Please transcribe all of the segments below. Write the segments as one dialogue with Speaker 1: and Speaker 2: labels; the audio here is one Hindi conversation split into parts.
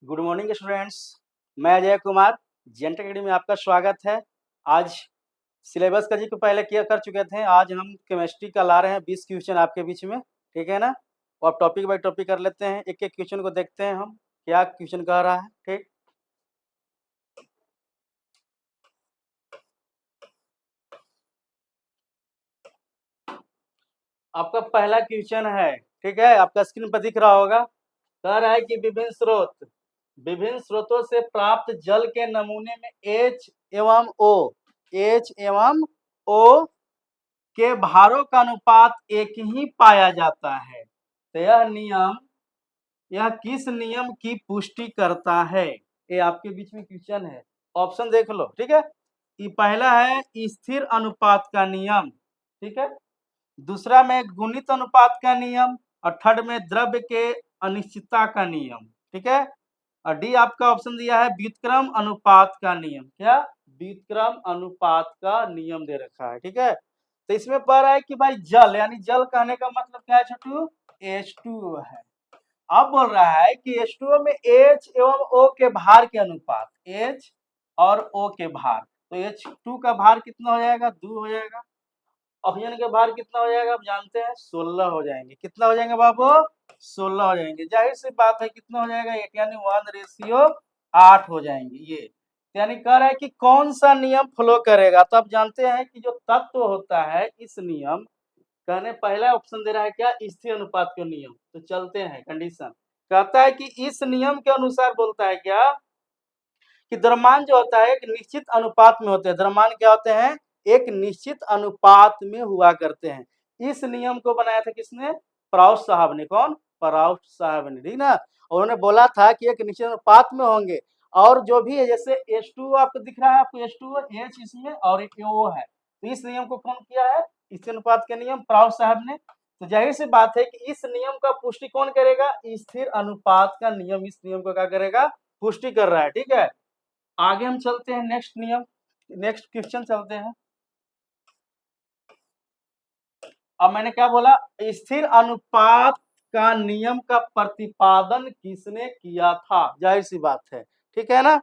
Speaker 1: Good morning students. मैं अजय कुमार, जेएनटी अकेडमी में आपका स्वागत है। आज सिलेबस का जिक्र पहले किया कर चुके थे। आज हम केमिस्ट्री का ला रहे हैं 20 क्वेश्चन आपके बीच में, ठीक है ना। और अब टॉपिक बाय टॉपिक कर लेते हैं, एक एक क्वेश्चन को देखते हैं हम क्या क्वेश्चन कह रहा है। ठीक, आपका पहला क्वेश्चन है, ठीक है, आपका स्क्रीन पर दिख रहा होगा। कह रहा है कि विभिन्न स्रोतों से प्राप्त जल के नमूने में एच एवं ओ के भारों का अनुपात एक ही पाया जाता है। तो यह किस नियम की पुष्टि करता है? ये आपके बीच में क्वेश्चन है, ऑप्शन देख लो, ठीक है। ये पहला है स्थिर अनुपात का नियम, ठीक है। दूसरा में गुणित अनुपात का नियम, और थर्ड में द्रव्य के अनिश्चितता का नियम, ठीक है। और डी आपका ऑप्शन दिया है व्युत्क्रम अनुपात का नियम। क्या? व्युत्क्रम अनुपात का नियम दे रखा है, ठीक है। तो इसमें पढ़ रहा है कि भाई जल, यानी जल कहने का मतलब क्या है छोटू? H2O है। अब बोल रहा है कि H2O में H एवं O के भार के अनुपात, H और O के भार, तो H2 का भार कितना हो जाएगा? 2 हो जाएगा। ऑक्सीजन के भार कितना हो जाएगा? आप जानते हैं 16 हो जाएंगे। कितना हो जाएंगे बाबू? 16 हो जाएंगे। जाहिर सी बात है कितना हो जाएगा? 8 यानी 1:8 हो जाएंगे ये। यानी कह रहा है कि कौन सा नियम फ्लो करेगा। तो आप जानते हैं कि जो तत्व होता है इस नियम, कहने पहला ऑप्शन दे रहा है क्या? स्थिर अनुपात का नियम। तो चलते हैं कंडीशन, कहता है कि इस नियम के अनुसार बोलता है क्या कि द्रव्यमान जो होता है एक निश्चित अनुपात में होते हैं। द्रव्यमान क्या होते हैं? एक निश्चित अनुपात में हुआ करते हैं। इस नियम को बनाया था किसने? प्राउस साहब ने। कौन? प्राउस साहब ने, ठीक ना। उन्होंने बोला था कि एक निश्चित अनुपात में होंगे, और जो भी है, जैसे H2 आपको दिख रहा है, आपको H2O H इसमें और एक O है, तो इस नियम को कौन किया है? स्थिर अनुपात का नियम प्राउस साहब ने। तो जाहिर सी बात है कि इस नियम का पुष्टि कौन करेगा? स्थिर अनुपात का नियम इस नियम को क्या करेगा? पुष्टि कर रहा है, ठीक है। आगे हम चलते हैं नेक्स्ट नियम, नेक्स्ट क्वेश्चन चलते हैं। अब मैंने क्या बोला? स्थिर अनुपात का नियम का प्रतिपादन किसने किया था? जाहिर सी बात है, ठीक है ना।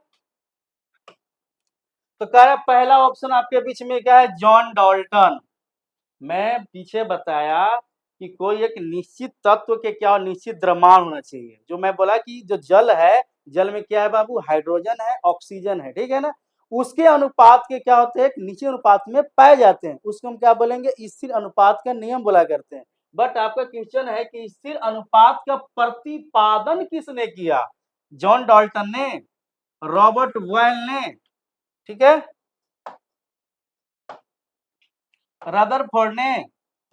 Speaker 1: तो कह रहा पहला ऑप्शन आपके बीच में क्या है? John Dalton. मैं पीछे बताया कि कोई एक निश्चित तत्व के क्या निश्चित द्रव्यमान होना चाहिए। जो मैं बोला कि जो जल है, जल में क्या है बाबू? हाइड्रोजन है, ऑक्सीजन है, ठीक है ना। उसके अनुपात के क्या होते हैं? एक निश्चित अनुपात में पाए जाते हैं, उसको हम क्या बोलेंगे? स्थिर अनुपात का नियम बोला करते हैं। बट आपका क्वेश्चन है कि स्थिर अनुपात का प्रतिपादन किसने किया? जॉन डाल्टन ने, रॉबर्ट बॉयल ने, ठीक है, रदरफोर्ड ने,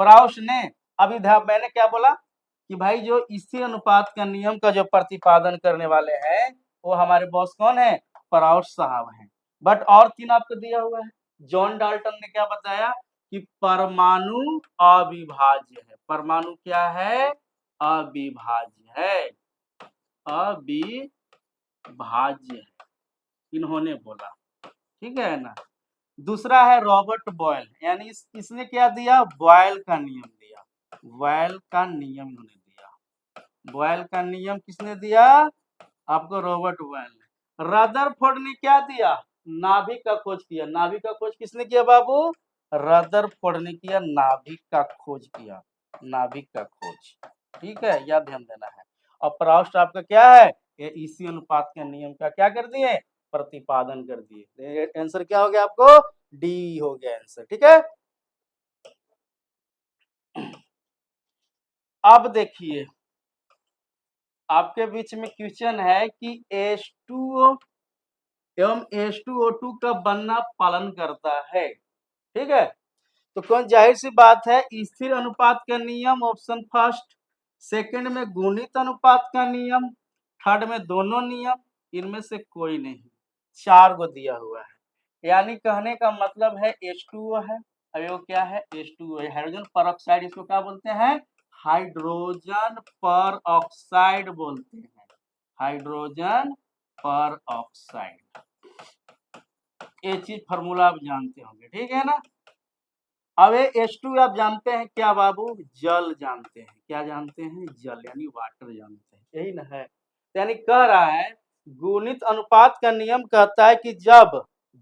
Speaker 1: प्राउस ने। अभी मैंने क्या बोला कि भाई जो स्थिर अनुपात का नियम का जो प्रतिपादन करने वाले हैं वो हमारे बॉस कौन है? प्राउस साहब हैं। बट और तीन आपको दिया हुआ है। जॉन डाल्टन ने क्या बताया कि परमाणु अविभाज्य है। परमाणु क्या है? अविभाज्य है, अविभाज्य है, इन्होंने बोला, ठीक है ना। दूसरा है रॉबर्ट बॉयल, यानी इसने क्या दिया? बॉयल का नियम दिया। बॉयल का नियम इन्होंने दिया। बॉयल का नियम किसने दिया? आपको रॉबर्ट बॉयल ने। रदरफोर्ड ने क्या दिया? नाभिक का खोज किया। नाभिक का खोज किसने किया बाबू? रदरफोर्ड ने किया। नाभिक का खोज किया, नाभिक का खोज, ठीक है, यह ध्यान देना है। और प्राउस्ट आपका क्या है? ये इसी अनुपात के नियम का क्या कर दिए? प्रतिपादन कर दिए। आंसर क्या हो गया आपको? डी हो गया आंसर, ठीक है। अब देखिए आपके बीच में क्वेश्चन है कि H2O एवं H2O2 का बनना पालन करता है, ठीक है। तो कौन? जाहिर सी बात है स्थिर अनुपात का नियम, ऑप्शन फर्स्ट। सेकंड में गुणित अनुपात का नियम, थर्ड में दोनों नियम, इनमें से कोई नहीं। चार को दिया हुआ है, यानी कहने का मतलब है H2O है। अब वो क्या है? H2O है, हाइड्रोजन पर ऑक्साइड। इसको क्या बोलते हैं? हाइड्रोजन पर ऑक्साइड बोलते हैं, हाइड्रोजन पर ऑक्साइड। ये चीज फॉर्मूला आप जानते होंगे, ठीक है ना। अब ये H2 आप जानते हैं क्या बाबू? जल जानते हैं। क्या जानते हैं? जल, यानी वाटर जानते हैं, यही ना है। यानी कह रहा है गुणित अनुपात का नियम कहता है कि जब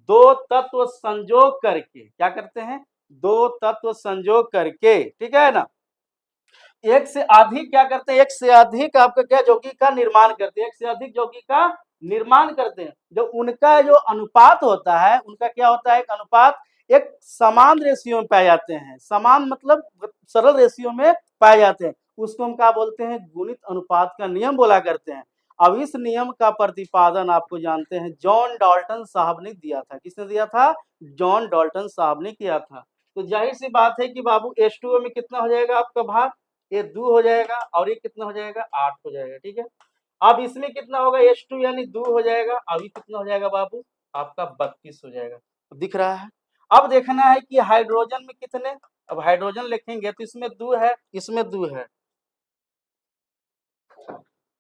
Speaker 1: दो तत्व संजोग करके क्या करते हैं, दो तत्व संजोग करके, ठीक है ना, एक से अधिक क्या करते हैं, एक से अधिक आपका क्या यौगिक का निर्माण करते हैं, एक से अधिक यौगिक का निर्माण करते हैं। जो उनका जो अनुपात होता है, उनका क्या होता है, एक अनुपात एक समान रेशियो में पाए जाते हैं, समान मतलब सरल रेशियो में पाए जाते हैं, उसको हम क्या बोलते हैं, गुणित अनुपात का नियम बोला करते हैं। अब इस नियम का प्रतिपादन आपको जानते हैं जॉन डाल्टन साहब ने दिया था। किसने दिया था, जॉन डाल्टन साहब ने किया था। तो जाहिर सी बात है कि बाबू H2O में कितना हो जाएगा आपका भाग, ये 2 हो जाएगा और ये कितना हो जाएगा, 8 हो जाएगा, ठीक है। अब इसमें कितना होगा, H2 यानी 2 हो जाएगा, अभी कितना हो जाएगा बाबू, आपका 32 हो जाएगा, दिख रहा है। अब देखना है कि हाइड्रोजन में कितने, अब हाइड्रोजन लिखेंगे तो इसमें 2 है, इसमें 2 है,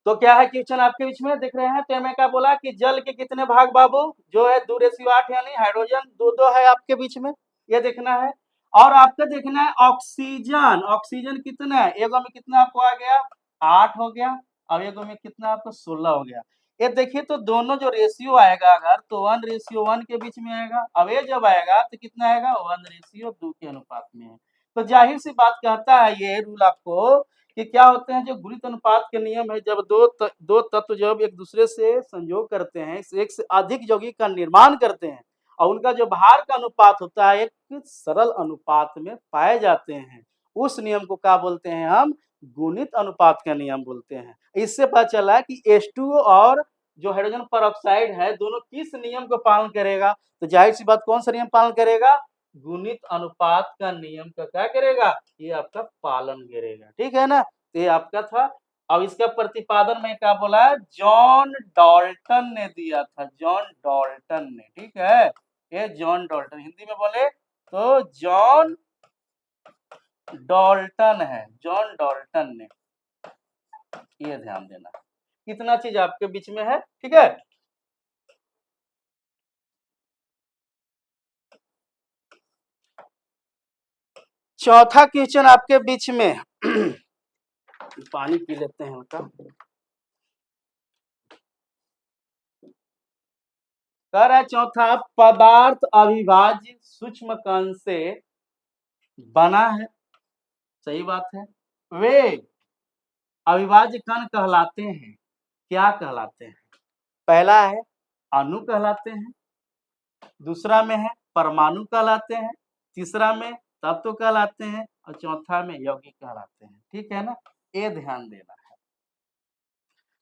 Speaker 1: तो क्या है क्वेश्चन आपके बीच में दिख रहे हैं। तो मैं क्या बोला कि जल के कितने भाग बाबू, जो है 2:8, यानी हाइड्रोजन 2 है आपके बीच में, ये देखना है। और आपको देखना है ऑक्सीजन, ऑक्सीजन कितना है, एगो में कितना आपको आ गया, 8 हो गया, और एगो में कितना आपको 16 हो गया। ये देखिए तो दोनों जो रेशियो आएगा अगर, तो 1:1 के बीच में आएगा। अब ये जब आएगा तो कितना आएगा, 1:2 के अनुपात में है। तो जाहिर सी बात कहता है ये रूल आपको कि क्या होते हैं, जो गुणित अनुपात के नियम है, जब दो तत्व जब एक दूसरे से संयोग करते हैं, एक से अधिक यौगिक का निर्माण करते हैं, और उनका जो भार का अनुपात होता है एक सरल अनुपात में पाए जाते हैं, उस नियम को क्या बोलते हैं, हम गुणित अनुपात का नियम बोलते हैं। इससे पता चला कि H2O और जो हाइड्रोजन परऑक्साइड है, दोनों किस नियम को पालन करेगा, तो जाहिर सी बात कौन सा नियम पालन करेगा, गुणित अनुपात का नियम का क्या करेगा, ये आपका पालन करेगा, ठीक है ना। तो ये आपका था। अब इसका प्रतिपादन में क्या बोला है, जॉन डाल्टन ने दिया था, जॉन डाल्टन ने, ठीक है, ये जॉन डाल्टन, हिंदी में बोले तो जॉन डाल्टन है, जॉन डाल्टन ने, ये ध्यान देना, कितना चीज आपके बीच में है, ठीक है। चौथा क्वेश्चन आपके बीच में पानी पी लेते हैं उनका। कह रहा है चौथा, पदार्थ अविभाज्य सूक्ष्म कण से बना है, सही बात है। वे अविभाज्य कण कहलाते हैं, क्या कहलाते हैं, पहला है अणु कहलाते हैं, दूसरा में है परमाणु कहलाते हैं, तीसरा में तत्व कहलाते हैं, और चौथा में यौगिक कहलाते हैं, ठीक है ना। ये ध्यान देना है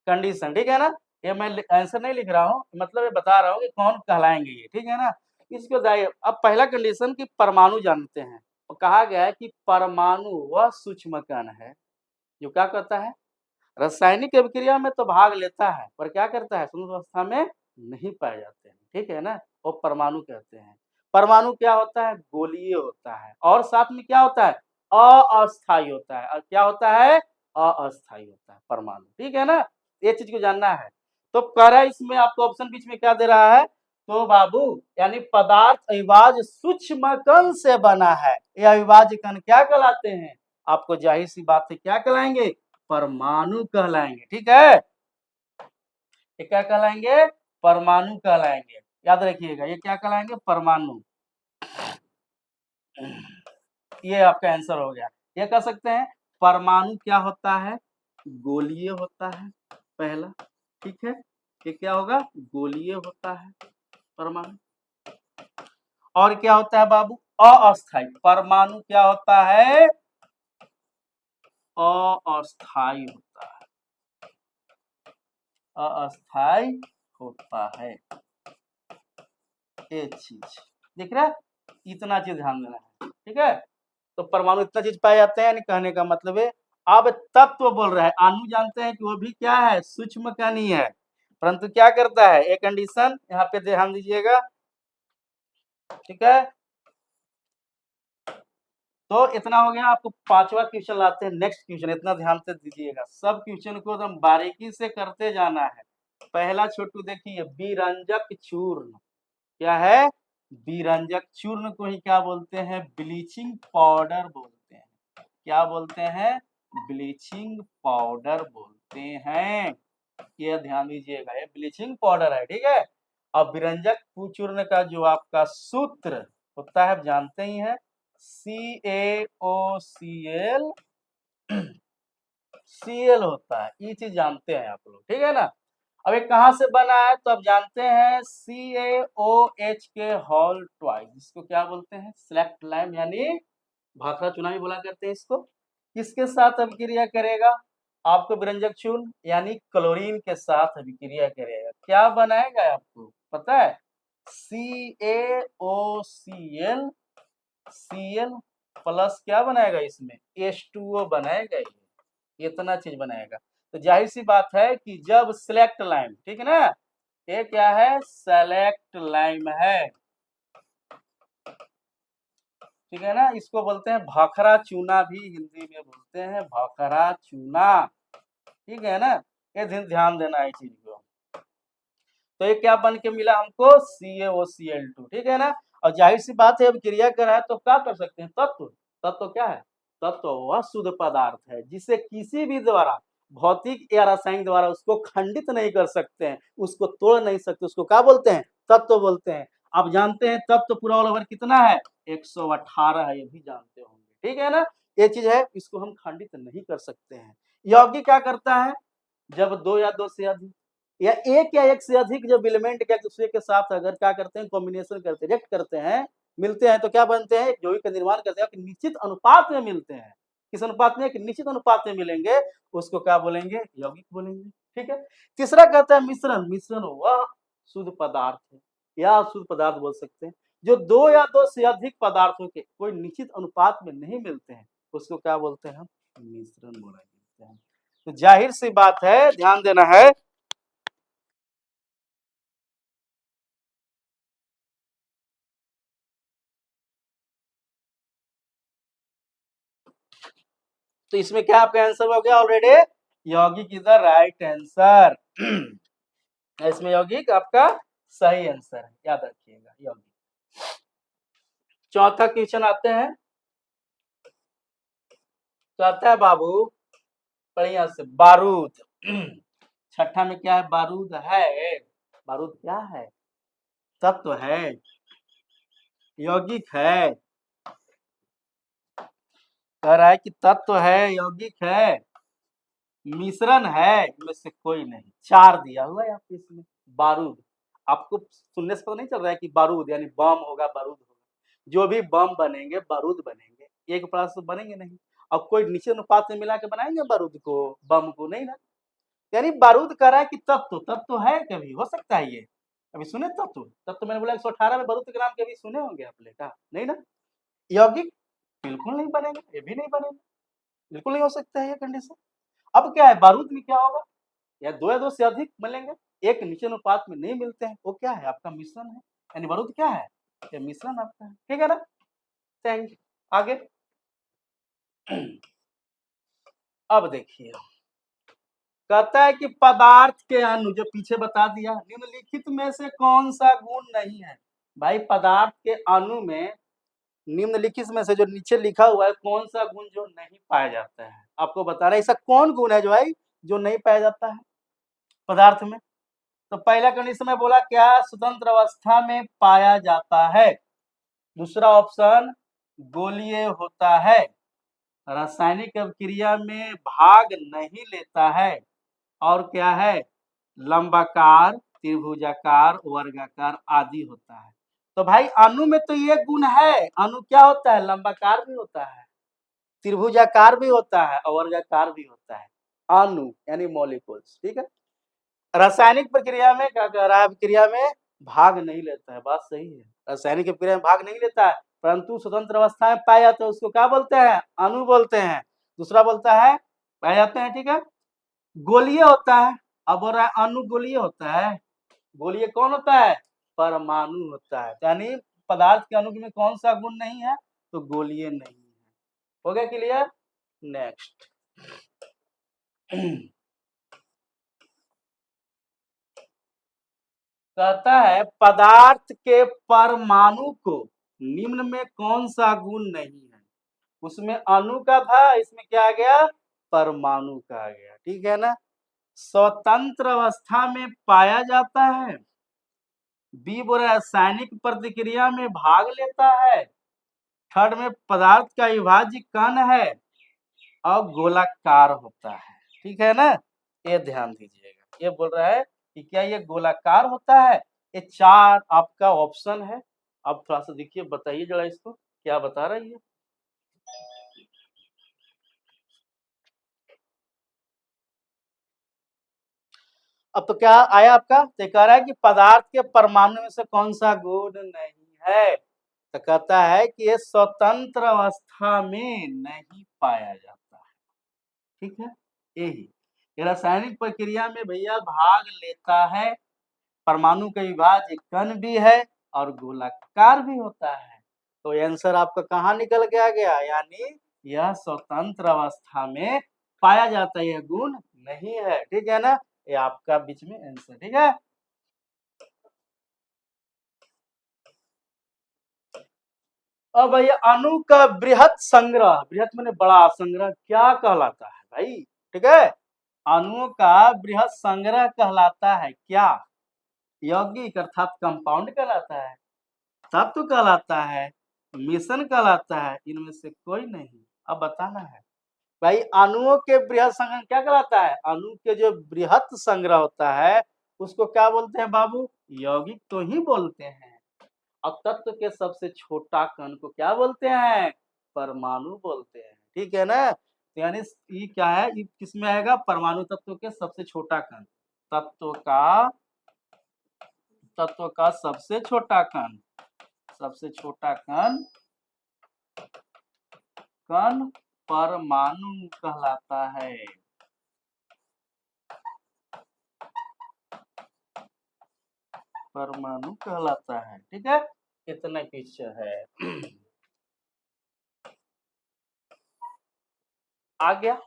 Speaker 1: कंडीशन, ठीक है ना। ये मैं आंसर नहीं लिख रहा हूँ, मतलब ये बता रहा हूँ कि कौन कहलाएंगे ये, ठीक है ना। इसको जाइए, अब पहला कंडीशन की परमाणु जानते हैं, और कहा गया है कि परमाणु वह सूक्ष्म कण है जो क्या करता है, रासायनिक अभिक्रिया में तो भाग लेता है, पर क्या करता है, संतुलित अवस्था में नहीं पाए जाते हैं, ठीक है ना, वो परमाणु कहते हैं। परमाणु क्या होता है, गोलीय होता है, और साथ में क्या होता है, अस्थायी होता है, और क्या होता है, अस्थायी होता है परमाणु, ठीक है ना। ये चीज को जानना है। तो कह रहा है इसमें आपको ऑप्शन बीच में क्या दे रहा है, तो बाबू यानी पदार्थ अविभाज्य सूक्ष्म कण से बना है, ये अविभाज्य कण क्या कहलाते हैं, आपको जाहिर सी बात है क्या कहलाएंगे, परमाणु कहलाएंगे, ठीक है। ये क्या कहलाएंगे, परमाणु कहलाएंगे, याद रखिएगा, ये क्या कहलाएंगे, परमाणु। ये आपका आंसर हो गया। ये कह सकते हैं परमाणु क्या होता है, गोलीय होता है, पहला, ठीक है। ये क्या होगा, गोलीय होता है परमाणु। और क्या होता है बाबू, अस्थायी, परमाणु क्या होता है, अस्थायी होता है, अस्थायी होता है, ये चीज दिख रहा है, इतना चीज ध्यान देना है, ठीक है। तो परमाणु इतना चीज पाए जाते हैं, कहने का मतलब है। अब तत्व बोल रहा है, अणु जानते हैं कि वो भी क्या है, सूक्ष्म कण ही है, परंतु क्या करता है, एक कंडीशन यहाँ पे ध्यान दीजिएगा, ठीक है। तो इतना हो गया, आपको पांचवा क्वेश्चन लाते हैं, नेक्स्ट क्वेश्चन, इतना ध्यान से दीजिएगा, सब क्वेश्चन को एकदम बारीकी से करते जाना है। पहला छोटू देखिए, विरंजक चूर्ण, क्या है, विरंजक चूर्ण को ही क्या बोलते हैं, ब्लीचिंग पाउडर बोलते हैं, क्या बोलते हैं, ब्लीचिंग पाउडर बोलते हैं। ये ध्यान दीजिएगा, ये ब्लीचिंग पाउडर है, ठीक है। अब विरंजक चूर्ण का जो आपका सूत्र होता है, आप जानते ही हैं, CaOCl Cl होता है, ये चीज जानते हैं आप लोग, ठीक है ना। अब ये कहाँ से बना है तो आप जानते हैं, CaOH के होल ट्वाइस, इसको क्या बोलते हैं, सेलेक्ट लाइम, यानी भाखड़ा चूना भी बोला करते हैं इसको। किसके साथ अभिक्रिया करेगा, आपको विरंजक चूर्ण यानी क्लोरीन के साथ अभिक्रिया करेगा, क्या बनाएगा आपको पता है, CaOCl Cl प्लस क्या बनाएगा, इसमें H2O बनाएगा, ये इतना चीज बनाएगा। तो जाहिर सी बात है कि जब सेलेक्ट लाइम, ठीक है ना, ये क्या है, सेलेक्ट लाइम है, ठीक है ना, इसको बोलते हैं भाखड़ा चूना, भी हिंदी में बोलते हैं भाखड़ा चूना, ठीक है ना। ये ध्यान देना है चीज को। तो ये क्या बन के मिला हमको, CaOCl2, ठीक है ना। और जाहिर सी बात है, अब क्रिया कर रहा है तो क्या कर सकते हैं, तत्व, तत्व क्या है, तत्व वह शुद्ध पदार्थ है जिसे किसी भी द्वारा, भौतिक या रासायनिक द्वारा उसको खंडित नहीं कर सकते हैं, उसको तोड़ नहीं सकते, उसको क्या बोलते हैं, तत्व बोलते हैं। आप जानते हैं तत्व पूरा ऑल ओवर कितना है, 118 है, ये भी जानते होंगे, ठीक है ना। ये चीज है, इसको हम खंडित नहीं कर सकते हैं। यौगिक क्या करता है, जब दो या दो से अधिक या एक से अधिक जब एलिमेंट एक दूसरे के साथ अगर क्या करते हैं, कॉम्बिनेशन करते हैं, रिएक्ट करते हैं, मिलते हैं, तो क्या बनते हैं, यौगिक का निर्माण करते हैं, निश्चित अनुपात में मिलते हैं। किस अनुपात में, एक निश्चित अनुपात में मिलेंगे, उसको क्या बोलेंगे, यौगिक बोलेंगे, ठीक है। तीसरा कहता है मिश्रण, मिश्रण वह शुद्ध पदार्थ है या शुद्ध पदार्थ बोल सकते हैं, जो दो या दो से अधिक पदार्थों के कोई निश्चित अनुपात में नहीं मिलते हैं, उसको क्या बोलते हैं, हम मिश्रण बोला जाता है। तो जाहिर सी बात है, ध्यान देना है, तो इसमें क्या आपका आंसर हो गया ऑलरेडी, यौगिक इज द राइट आंसर। इसमें यौगिक आपका सही आंसर है, याद रखिएगा यौगिक। चौथा क्वेश्चन आते हैं, तो आता है बाबू बढ़िया से, बारूद। छठा में क्या है, बारूद है, बारूद क्या है, तत्व है, यौगिक है, कह रहा है कि तत्व है, यौगिक है, मिश्रण है, इनमें से कोई नहीं, चार दिया हुआ है आपको इसमें। बारूद, आपको सुनने से पता नहीं चल रहा है कि बारूद यानी बम होगा, बारूद होगा, जो भी बम बनेंगे बारूद बनेंगे, एक पदार्थ से बनेंगे नहीं। अब कोई निश्चित अनुपात में मिला के बनाएंगे बारूद को, बम को नहीं ना। यानी बारूद कह रहा है कि तत्व, तत्व है, कभी हो सकता है ये, अभी सुने तत्व, तत्व मैंने बोला 118 में बारूद के नाम कभी सुने होंगे आप लेखा नहीं ना। यौगिक बिल्कुल नहीं बनेगा, ये भी नहीं बनेगा, बिल्कुल नहीं हो सकता है ये कंडीशन। अब क्या है, बारूद में क्या होगा, या दो से अधिक मिलेंगे, एक निश्चित अनुपात में नहीं मिलते हैं, वो क्या है, आपका मिश्रण है, यानी बारूद क्या है, ये मिश्रण आपका है, ठीक है ना। थैंक यू, आगे। अब देखिए, कहता है कि पदार्थ के अणु, जो पीछे बता दिया, निम्नलिखित में से कौन सा गुण नहीं है, भाई पदार्थ के अणु में निम्नलिखित में से जो नीचे लिखा हुआ है, कौन सा गुण जो नहीं पाया जाता है, आपको बता रहा है, ऐसा कौन गुण है जो भाई जो नहीं पाया जाता है पदार्थ में। तो पहला कंडीशन में बोला क्या, स्वतंत्र अवस्था में पाया जाता है, दूसरा ऑप्शन गोलीय होता है, रासायनिक अभिक्रिया में भाग नहीं लेता है, और क्या है, लंबाकार, त्रिभुजाकार, वर्गाकार आदि होता है। तो भाई अणु में तो ये गुण है, अणु क्या होता है, लंबाकार भी होता है, त्रिभुजाकार भी होता है, और वर्गाकार भी होता है, अणु यानी मॉलिक्यूल्स, ठीक है। रासायनिक प्रक्रिया में क्या कह रहा है, अभिक्रिया में भाग नहीं लेता है, बात सही है, रासायनिक अभिक्रिया में भाग नहीं लेता है, परंतु स्वतंत्र अवस्था में पाया जाता है, उसको क्या बोलते हैं, अणु बोलते हैं। दूसरा बोलता है पाए जाते हैं, ठीक है। गोलीय होता है, अब बोल रहा है अणु गोलीय होता है, गोलीय कौन होता है, परमाणु होता है, यानी पदार्थ के अणु में कौन सा गुण नहीं है, तो गोलीय नहीं है। हो गया क्लियर, नेक्स्ट। कहता है पदार्थ के परमाणु को निम्न में कौन सा गुण नहीं है, उसमें अणु का था, इसमें क्या आ गया, परमाणु का आ गया, ठीक है ना। स्वतंत्र अवस्था में पाया जाता है। बी बोल रहा है रासायनिक प्रतिक्रिया में भाग लेता है। थर्ड में पदार्थ का अविभाज्य कण है और गोलाकार होता है। ठीक है ना, ये ध्यान दीजिएगा। ये बोल रहा है कि क्या ये गोलाकार होता है। ये चार आपका ऑप्शन है। अब थोड़ा सा देखिए, बताइए जरा इसको क्या बता रही है। अब तो क्या आया आपका, तो कह रहा है कि पदार्थ के परमाणु में से कौन सा गुण नहीं है, तो कहता है कि ये स्वतंत्र अवस्था में नहीं पाया जाता है। ठीक है, यही ये रासायनिक प्रक्रिया में भैया भाग लेता है, परमाणु का विभाज्य कण भी है और गोलाकार भी होता है। तो ये आंसर आपका कहाँ निकल के आ गया, यानी यह स्वतंत्र अवस्था में पाया जाता है, यह गुण नहीं है। ठीक है ना, ये आपका बीच में आंसर। ठीक है, अब भैया अणु का बृहत संग्रह, बृहत माने बड़ा, संग्रह क्या कहलाता है भाई। ठीक है, अणुओं का बृहत संग्रह कहलाता है क्या, यौगिक अर्थात कंपाउंड कहलाता है, तत्व कहलाता है, मिश्रण कहलाता है, इनमें से कोई नहीं। अब बताना है भाई, अणुओं के बृहत संग्रह क्या कहलाता है, अणु के जो बृहत संग्रह होता है उसको क्या बोलते हैं बाबू, यौगिक तो ही बोलते हैं। और तत्व के सबसे छोटा कण को क्या बोलते हैं, परमाणु बोलते हैं। ठीक है ना, तो यानी ये क्या है, ये किसमें आएगा, परमाणु तत्व के सबसे छोटा कण, तत्व का तत्व का सबसे छोटा कण, सबसे छोटा कण कण परमाणु कहलाता है। परमाणु कहलाता है। ठीक है, इतना कुछ है। आ गया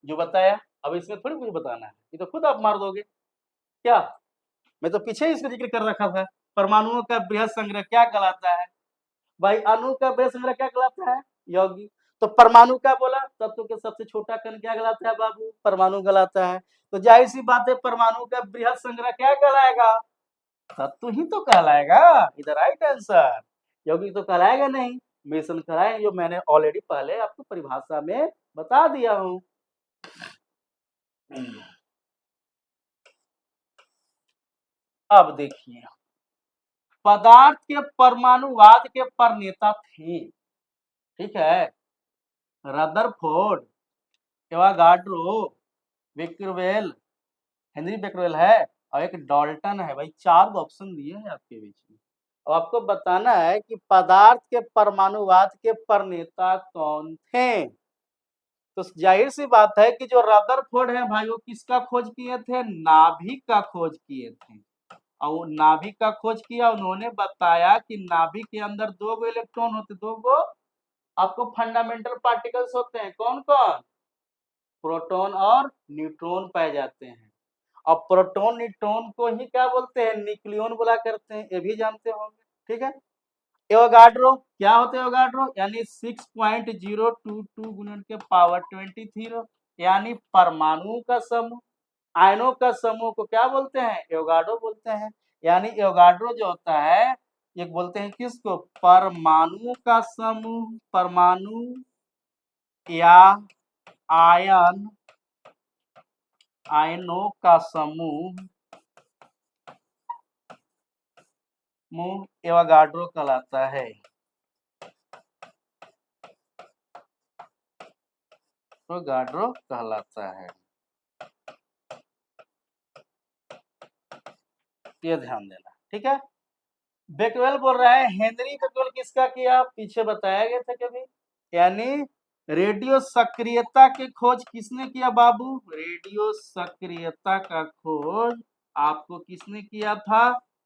Speaker 1: जो बताया, अब इसमें थोड़ी कुछ बताना है, ये तो खुद आप मार दोगे क्या। मैं तो पीछे ही इसका जिक्र कर रखा था। परमाणुओं का बृहद संग्रह क्या कहलाता है भाई, अणु का बृहद संग्रह क्या कहलाता है, यौगिक। तो परमाणु क्या बोला, तत्व के सबसे छोटा कण क्या कहलाता है बाबू, परमाणु कहलाता है। तो जाहिर सी बात है, परमाणु का बृहद संग्रह क्या कहलाएगा, तत्व ही तो कहलाएगा। इधर राइट आंसर, यौगिक तो कहलाएगा नहीं, मिश्रण कहलाएगा, जो मैंने ऑलरेडी पहले आपको परिभाषा में बता दिया हूं। अब देखिए, पदार्थ के परमाणुवाद के प्रणेता थे। ठीक है, रदरफोर्ड, एवागाड्रो, बेक्वेल, हेनरी बेक्वेल है और एक डाल्टन है। भाई चार ऑप्शन दिए हैं आपके बीच में। अब आपको बताना है कि पदार्थ के परमाणुवाद के प्रणेता कौन थे। तो जाहिर सी बात है कि जो रदरफोर्ड है भाई, वो किसका खोज किए थे, नाभिक का खोज किए थे। और नाभिक का खोज किया, उन्होंने बताया कि नाभिक के अंदर दो गो इलेक्ट्रॉन होते, दो गो आपको फंडामेंटल पार्टिकल्स होते हैं। कौन कौन, प्रोटॉन और न्यूट्रॉन पाए जाते हैं। अब प्रोटॉन न्यूट्रॉन को ही क्या बोलते हैं, न्यूक्लियन बोला करते हैं, ये भी जानते होंगे। ठीक है, एवोगाड्रो क्या होते हैं, एवोगाड्रो यानी 6.022 गुणन के पावर 23, यानी परमाणु का समूह। आयनों का समूह को क्या बोलते हैं, एवोगाड्रो बोलते हैं। यानी एवोगाड्रो जो होता है, ये बोलते हैं किसको, परमाणु का समूह, परमाणु या आयन, आयनों का समूह एवोगाड्रो कहलाता है। एवोगाड्रो कहलाता है, ये ध्यान देना। ठीक है, बेक्वेल बोल रहा है, हेनरी बेक्वेल किसका किया, पीछे बताया गया था कभी, यानी रेडियो सक्रियता की खोज किसने किया बाबू, रेडियो सक्रियता का खोज आपको किसने किया था,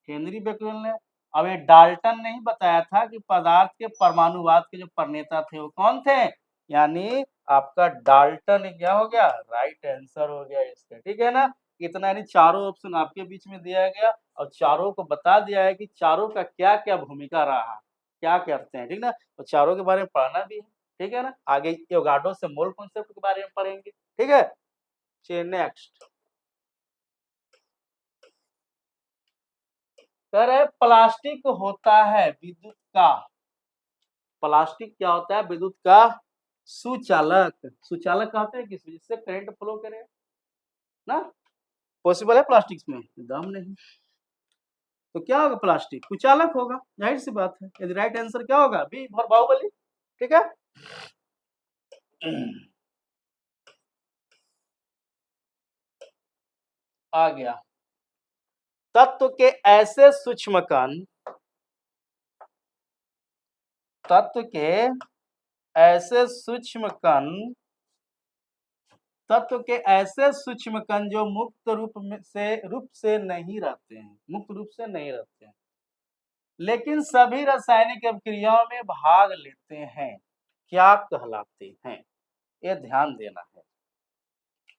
Speaker 1: हेनरी बेक्वेल ने। अब ये डाल्टन ने ही बताया था कि पदार्थ के परमाणुवाद के जो प्रणेता थे वो कौन थे, यानी आपका डाल्टन क्या हो गया, राइट आंसर हो गया इसका। ठीक है ना, इतना, यानी चारों ऑप्शन आपके बीच में दिया गया और चारों को बता दिया है कि चारों का क्या क्या भूमिका रहा, क्या करते हैं। ठीक ना, तो चारों के बारे में पढ़ना भी है। ठीक है ना, आगे एवोगाड्रो से मोल कॉन्सेप्ट के बारे में पढ़ेंगे। ठीक है, चलिए नेक्स्ट। कह रहे प्लास्टिक होता है विद्युत का, प्लास्टिक क्या होता है विद्युत का सुचालक। सुचालक कहते हैं किस जिससे करंट फ्लो करे ना, पॉसिबल है प्लास्टिक में? दम नहीं। तो क्या होगा? प्लास्टिक कुचालक होगा, जाहिर सी बात है। यदि राइट आंसर क्या होगा? B for Baahubali. ठीक है। आ गया। तत्व के ऐसे सूक्ष्म कण, तत्व के ऐसे सूक्ष्म कण, तत्व के ऐसे सूक्ष्म कण जो मुक्त रूप से नहीं रहते हैं, मुक्त रूप से नहीं रहते हैं, लेकिन सभी रासायनिक अभिक्रियाओं में भाग लेते हैं, क्या कहलाते हैं? ये ध्यान देना है।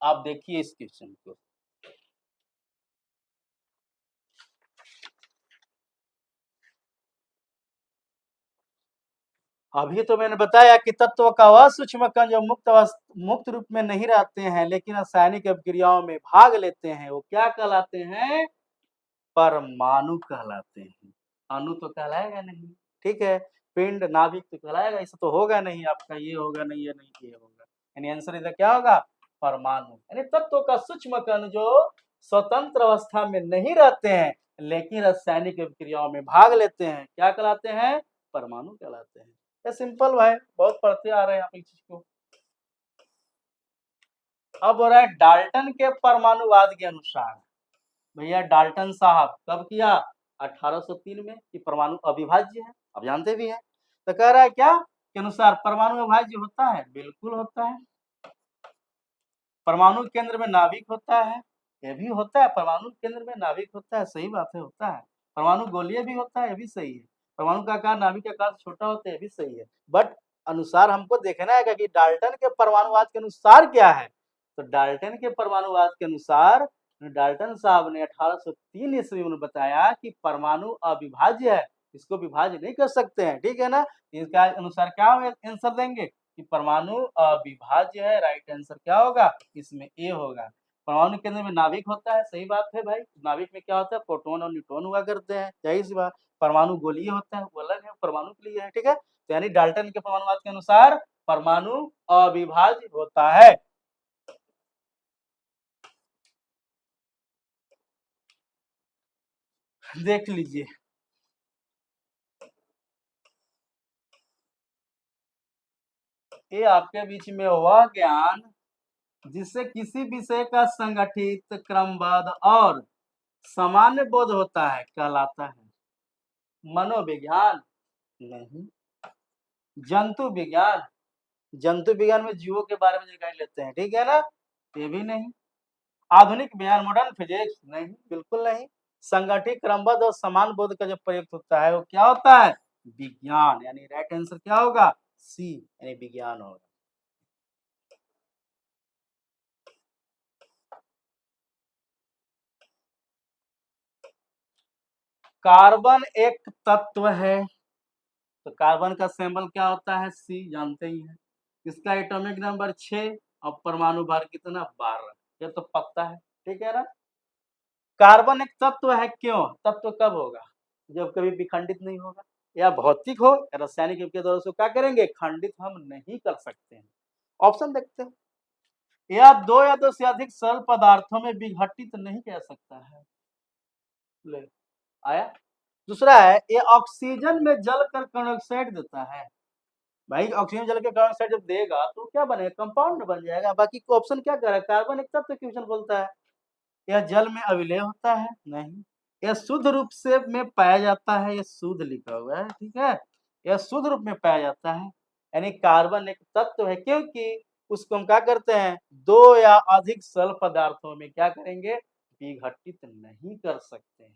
Speaker 1: आप देखिए इस क्वेश्चन को। अभी तो मैंने बताया कि तत्व का वह सूक्ष्म कण जो मुक्त रूप में नहीं रहते हैं लेकिन रासायनिक अभिक्रियाओं में भाग लेते हैं, वो क्या कहलाते हैं? परमाणु कहलाते हैं। अणु तो कहलाएगा नहीं, ठीक है। पिंड नाभिक तो कहलाएगा, इससे तो होगा नहीं आपका, ये होगा नहीं, ये नहीं, ये होगा। यानी आंसर इधर क्या होगा? परमाणु। यानी तत्व का सूक्ष्म कण जो स्वतंत्र अवस्था में नहीं रहते हैं लेकिन रासायनिक अभिक्रियाओं में भाग लेते हैं, क्या कहलाते हैं? परमाणु कहलाते हैं। ये सिंपल भाई, बहुत पढ़ते आ रहे हैं आप इस चीज को। अब हो रहा है डाल्टन के परमाणुवाद के अनुसार। भैया डाल्टन साहब कब किया? 1803 में, कि परमाणु अविभाज्य है, अब जानते भी हैं। तो कह रहा है क्या के अनुसार परमाणु अविभाज्य होता है? बिल्कुल होता है। परमाणु केंद्र में नाभिक होता है, ये भी होता है। परमाणु केंद्र में नाभिक होता है, सही बात है, होता है। परमाणु गोलीय भी होता है, ये भी सही है। परमाणु का आकार नाभिक के आकार से छोटा होता है, ये भी सही है। बट अनुसार हमको देखना है कि डाल्टन के परमाणुवाद के अनुसार क्या है। तो डाल्टन के परमाणुवाद के अनुसार डाल्टन साहब ने 1803 ईस्वी में बताया कि परमाणु अविभाज्य है, इसको विभाज्य नहीं कर सकते हैं, ठीक है ना। इसका अनुसार क्या आंसर देंगे कि परमाणु अविभाज्य है। राइट आंसर क्या होगा? इसमें ए होगा। परमाणु के अंदर में नाभिक होता है, सही बात है भाई। नाभिक में क्या होता है? प्रोटॉन और न्यूट्रॉन हुआ करते हैं, जाहिर सी बात। परमाणु गोलीय होता है, वो अलग है, परमाणु के लिए है, ठीक है। तो यानी डाल्टन के परमाणुवाद के अनुसार परमाणु अविभाज्य होता है। देख लीजिए, ये आपके बीच में वह ज्ञान जिससे किसी विषय का संगठित, क्रमबद्ध और सामान्य बोध होता है, कहलाता है मनोविज्ञान। नहीं। जंतु विज्ञान, जंतु विज्ञान में जीवों के बारे में जानकारी लेते हैं, ठीक है ना। ये भी नहीं। आधुनिक विज्ञान, मॉडर्न फिजिक्स, नहीं, बिल्कुल नहीं। संगठित, क्रमबद्ध और समान बोध का जो प्रयुक्त होता है वो क्या होता है? विज्ञान। यानी राइट आंसर क्या होगा? सी, यानी विज्ञान होगा। कार्बन एक तत्व है, तो कार्बन का सिंबल क्या होता है? सी, जानते ही हैं। इसका एटॉमिक नंबर 6 और परमाणु भार कितना? 12। ये तो पक्का है, ठीक है ना। कार्बन एक तत्व है, क्यों? तत्व कब होगा? जब कभी विखंडित नहीं होगा, या भौतिक हो या रासायनिक के द्वारा उसको क्या करेंगे? खंडित हम नहीं कर सकते हैं। ऑप्शन देखते हैं। या दो या दो से अधिक सरल पदार्थों में विघटित नहीं किया सकता है। ले आया। दूसरा है ये ऑक्सीजन में जलकर कार्बन डाइऑक्साइड देता है। भाई ऑक्सीजन जल के कार्बन डाइऑक्साइड जब देगा तो क्या बनेगा? कंपाउंड बन जाएगा। बाकी ऑप्शन क्या कर रहा है? कार्बन एक तत्व क्वेश्चन बोलता है। यह जल में अविलय होता है? नहीं। यह शुद्ध रूप से में पाया जाता है, यह शुद्ध लिखा हुआ है, ठीक है। यह शुद्ध रूप में पाया जाता है, यानी कार्बन एक तत्व है, क्योंकि उसको हम क्या करते हैं? दो या अधिक सरल पदार्थों में क्या करेंगे? विघटित नहीं कर सकते हैं।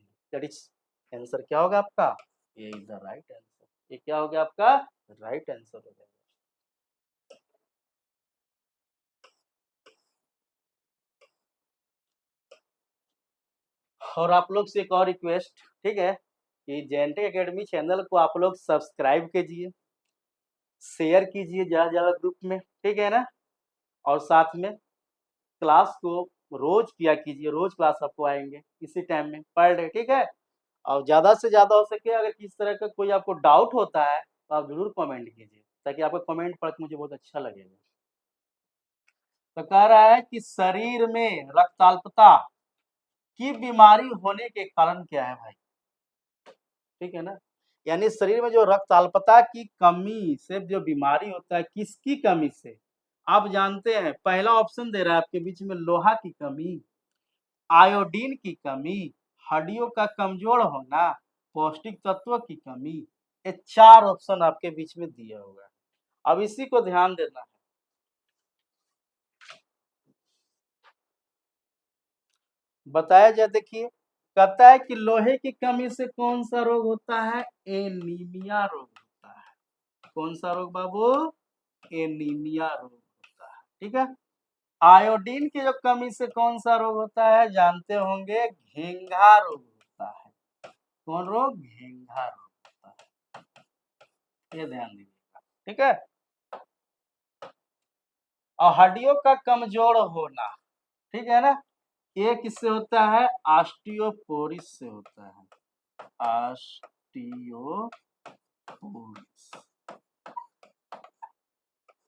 Speaker 1: आंसर क्या होगा आपका? ये इधर राइट आंसर। ये क्या हो गया आपका? राइट आंसर हो गया। और आप लोग से एक और रिक्वेस्ट, ठीक है, कि जेएनटेक एकेडमी चैनल को आप लोग सब्सक्राइब कीजिए, शेयर कीजिए ज्यादा ज्यादा ग्रुप में, ठीक है ना। और साथ में क्लास को रोज किया कीजिए, रोज क्लास आपको आएंगे इसी टाइम में पर डे, ठीक है। और ज्यादा से ज्यादा हो सके अगर किसी तरह का कोई आपको डाउट होता है तो आप जरूर कमेंट कीजिए, ताकि आपका कमेंट पढ़ के मुझे बहुत अच्छा लगेगा। तो कह रहा है कि शरीर में रक्ताल्पता की बीमारी होने के कारण क्या है भाई, ठीक है ना। यानी शरीर में जो रक्ताल्पता की कमी से जो बीमारी होता है, किसकी कमी से, आप जानते हैं। पहला ऑप्शन दे रहा है आपके बीच में, लोहा की कमी, आयोडीन की कमी, हड्डियों का कमजोर होना, पौष्टिक तत्वों की कमी। ये 4 ऑप्शन आपके बीच में दिया होगा। अब इसी को ध्यान देना है। बताया जाए, देखिए कहता है कि लोहे की कमी से कौन सा रोग होता है, एनीमिया रोग होता है। कौन सा रोग बाबू, एनीमिया रोग होता है, ठीक है। आयोडीन की जो कमी से कौन सा रोग होता है, जानते होंगे, घेंघा रोग होता है। कौन रोग, घेंघा रोग होता है, ये ध्यान दीजिएगा, ठीक है। और हड्डियों का कमजोर होना, ठीक है ना, ये किससे होता है, ऑस्टियोपोरिस से होता है, ऑस्टियोपोरिस,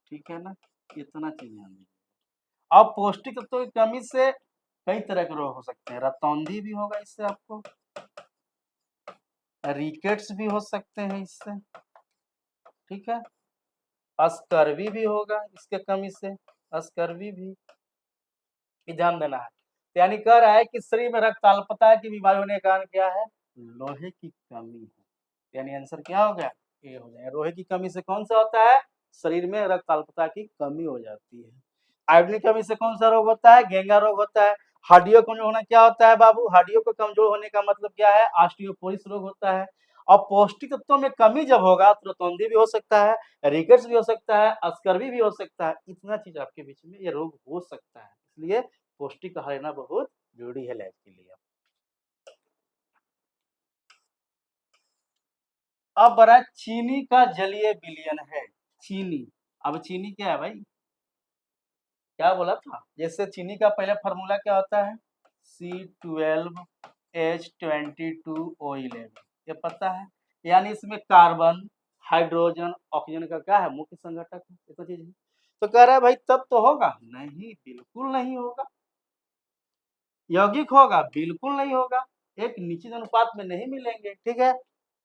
Speaker 1: ठीक है ना। इतना चीज ध्यान दीजिए। अब पौष्टिक तत्वों की कमी से कई तरह के रोग हो सकते हैं, रतौंधी भी होगा इससे आपको, रिकेट्स भी हो सकते हैं इससे, ठीक है। अस्कर्वी भी होगा इसके कमी से, अस्कर्वी भी ध्यान देना है। यानी कह रहा है कि शरीर में रक्ताल्पता की बीमारी होने का कारण क्या है, लोहे की कमी है। यानी आंसर क्या हो गया, ए हो जाएगा। लोहे की कमी से कौन सा होता है, शरीर में रक्ताल्पता की कमी हो जाती है। आयोडीन की कमी से कौन सा रोग होता है, घेंघा रोग होता है। हड्डियों कमजोर होना क्या होता है बाबू, हड्डियों को कमजोर होने का मतलब क्या है, ऑस्टियोपोरिस रोग होता है। और पौष्टिक तत्वों में कमी जब होगा तो रतौंधी भी हो सकता है, रिकेट्स भी हो सकता है, अस्कर्वी भी हो सकता है। इतना चीज आपके बीच में ये रोग हो सकता है, इसलिए पौष्टिक आहार लेना बहुत जरूरी है लाइफ के लिए। अब बड़ा चीनी का जलीय विलयन है, चीनी। अब चीनी क्या है भाई, क्या बोला था, जैसे चीनी का पहले फार्मूला क्या होता है, C12H22O11, ये पता है। यानी इसमें कार्बन, हाइड्रोजन, ऑक्सीजन का क्या है, मुख्य संघटक है, ये तो चीज है। तो कह रहा है भाई तब तो होगा नहीं, बिल्कुल नहीं होगा। यौगिक होगा, बिल्कुल नहीं होगा। एक निश्चित अनुपात में नहीं मिलेंगे, ठीक है।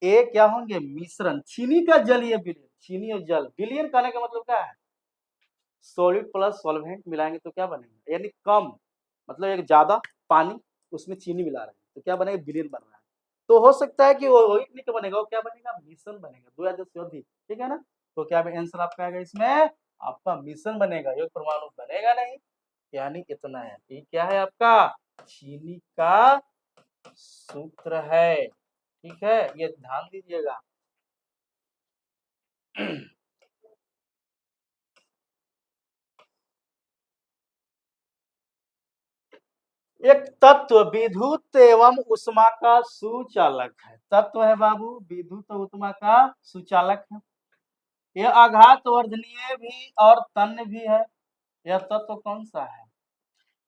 Speaker 1: एक क्या होंगे, मिश्रण। चीनी का जलीय विलयन, चीनी और जल, विलयन करने का मतलब क्या है, सॉलिड प्लस सॉल्वेंट मिलाएंगे तो क्या बनेगा, यानी कम, मतलब एक ज्यादा पानी उसमें चीनी मिला रहे हैं तो क्या बनेगा, विलयन बन रहा है। तो हो सकता है कि वो नहीं बनेगा, वो क्या बनेगा, मिश्रण बनेगा, 2 या 10 से अधिक, ठीक है ना। तो क्या आंसर आपका आएगा इसमें, आपका मिश्रण बनेगा, एक परमाणु बनेगा नहीं। यानी इतना है, ये क्या है आपका, चीनी का सूत्र है, ठीक है, ये ध्यान दीजिएगा। एक तत्व विद्युत एवं उष्मा का सुचालक है, तत्व है बाबू विद्युत और उष्मा का सुचालक है। यह आघात वर्धनीय भी और तन्य भी है। यह तत्व कौन सा है,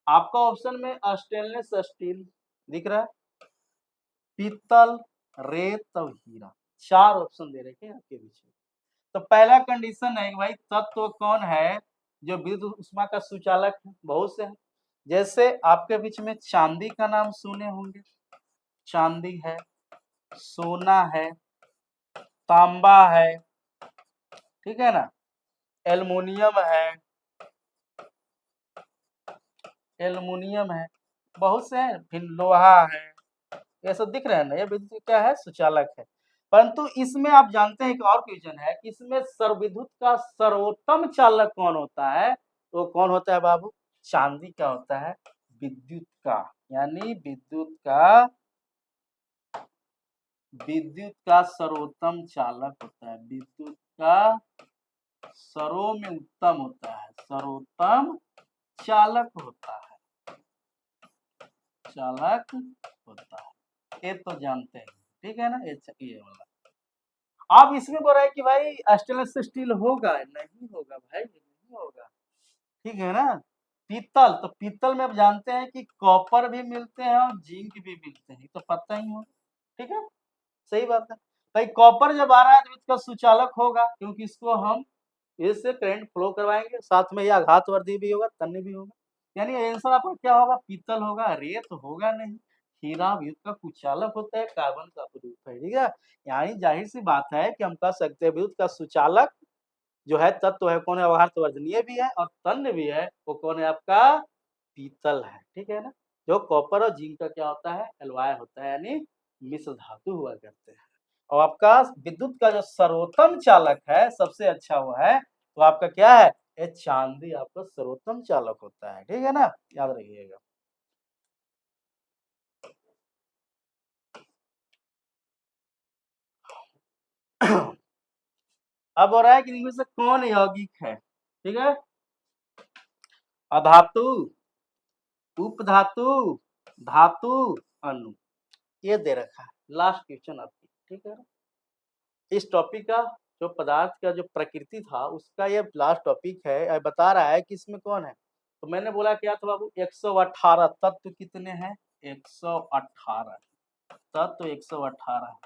Speaker 1: आपका ऑप्शन में स्टेनलेस स्टील दिख रहा है, पीतल, रेत और हीरा, 4 ऑप्शन दे रखे हैं आपके बीच में। तो पहला कंडीशन है भाई, तत्व कौन है जो विद्युत उष्मा का सुचालक है, बहुत से हैं। जैसे आपके बीच में चांदी का नाम सुने होंगे, चांदी है, सोना है, तांबा है, ठीक है ना, एल्युमिनियम है, एल्युमिनियम है, बहुत से हैं, फिर लोहा है, ये सब दिख रहे हैं ना, ये विद्युत क्या है, सुचालक है। परंतु इसमें आप जानते हैं कि और क्वेश्चन है, इसमें सर्वविद्युत का सर्वोत्तम चालक कौन होता है, तो कौन होता है बाबू, चांदी का होता है, विद्युत का, यानी विद्युत का सर्वोत्तम चालक होता है, विद्युत का सर्वो में उत्तम होता है, सर्वोत्तम चालक होता है, चालक होता है, ये तो जानते हैं, ठीक है ना, ये वाला। आप इसमें बोल रहे हैं कि भाई स्टेनलेस स्टील होगा, नहीं होगा भाई, नहीं होगा, ठीक है ना। पीतल, तो पीतल में आप जानते हैं कि कॉपर भी मिलते हैं और जिंक भी मिलते हैं, तो पता ही होगा, ठीक है, सही बात है भाई। कॉपर जब आ रहा है तो इसका सुचालक होगा, क्योंकि इसको हम इससे करंट फ्लो करवाएंगे, साथ में यह आघातवर्धी भी होगा, तन्य भी होगा। यानी आंसर आपका क्या होगा, पीतल होगा, रेत होगा नहीं। हीरा विद्युत का कुचालक होता है, कार्बन का अपरूप है, ठीक है। यानी जाहिर सी बात है कि हम कह सकते हैं विद्युत का सुचालक जो है तत्व है कौन है, आघातवर्धनीय भी है और तन्य भी है, वो कौन है आपका, पीतल है, ठीक है ना। जो कॉपर और जिंक का क्या होता है, एलॉय होता है, यानी मिश्र धातु हुआ करते हैं। और आपका विद्युत का जो सर्वोत्तम चालक है, सबसे अच्छा वो है, तो आपका क्या है, ये चांदी आपका सर्वोत्तम चालक होता है, ठीक है ना, याद रखिएगा। अब हो रहा है कि इनमें से कौन यौगिक है, ठीक है। अधातु, उपधातु, धातु, अणु, ये दे रखा है लास्ट क्वेश्चन आपकी, ठीक है। इस टॉपिक का जो पदार्थ का जो प्रकृति था उसका ये लास्ट टॉपिक है, बता रहा है कि इसमें कौन है। तो मैंने बोला क्या था बाबू, 118 तत्व कितने हैं, 118 तत्व, 118।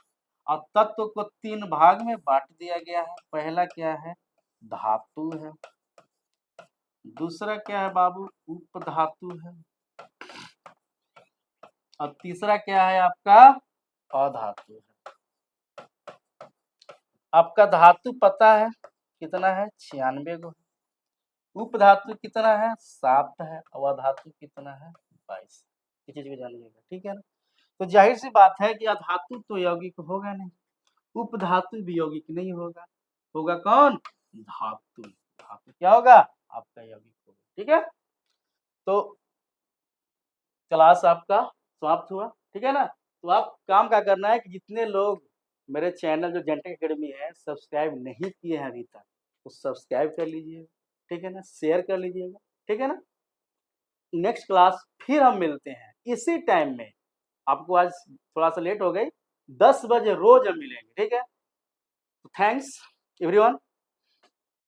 Speaker 1: और तत्व को 3 भाग में बांट दिया गया है। पहला क्या है, धातु है। दूसरा क्या है बाबू, उपधातु है। और तीसरा क्या है आपका, अधातु है। आपका धातु पता है कितना है, 96 गो। उपधातु कितना है, 7 है। और अधातु कितना है, 22। इस चीज को जानिएगा, ठीक है ना। तो जाहिर सी बात है कि अधातु तो यौगिक होगा नहीं, उपधातु भी यौगिक नहीं होगा, होगा कौन, धातु। धातु क्या होगा, आपका यौगिक होगा, ठीक है। तो क्लास आपका समाप्त हुआ, ठीक है ना। तो आप काम क्या करना है कि जितने लोग मेरे चैनल जो जेनटेक एकेडमी है सब्सक्राइब नहीं किए हैं अभी तक, तो सब्सक्राइब कर लीजिएगा, ठीक है ना, शेयर कर लीजिएगा, ठीक है ना। नेक्स्ट क्लास फिर हम मिलते हैं इसी टाइम में। आपको आज थोड़ा सा लेट हो गई, 10 बजे रोज हम मिलेंगे, ठीक है। Thanks everyone.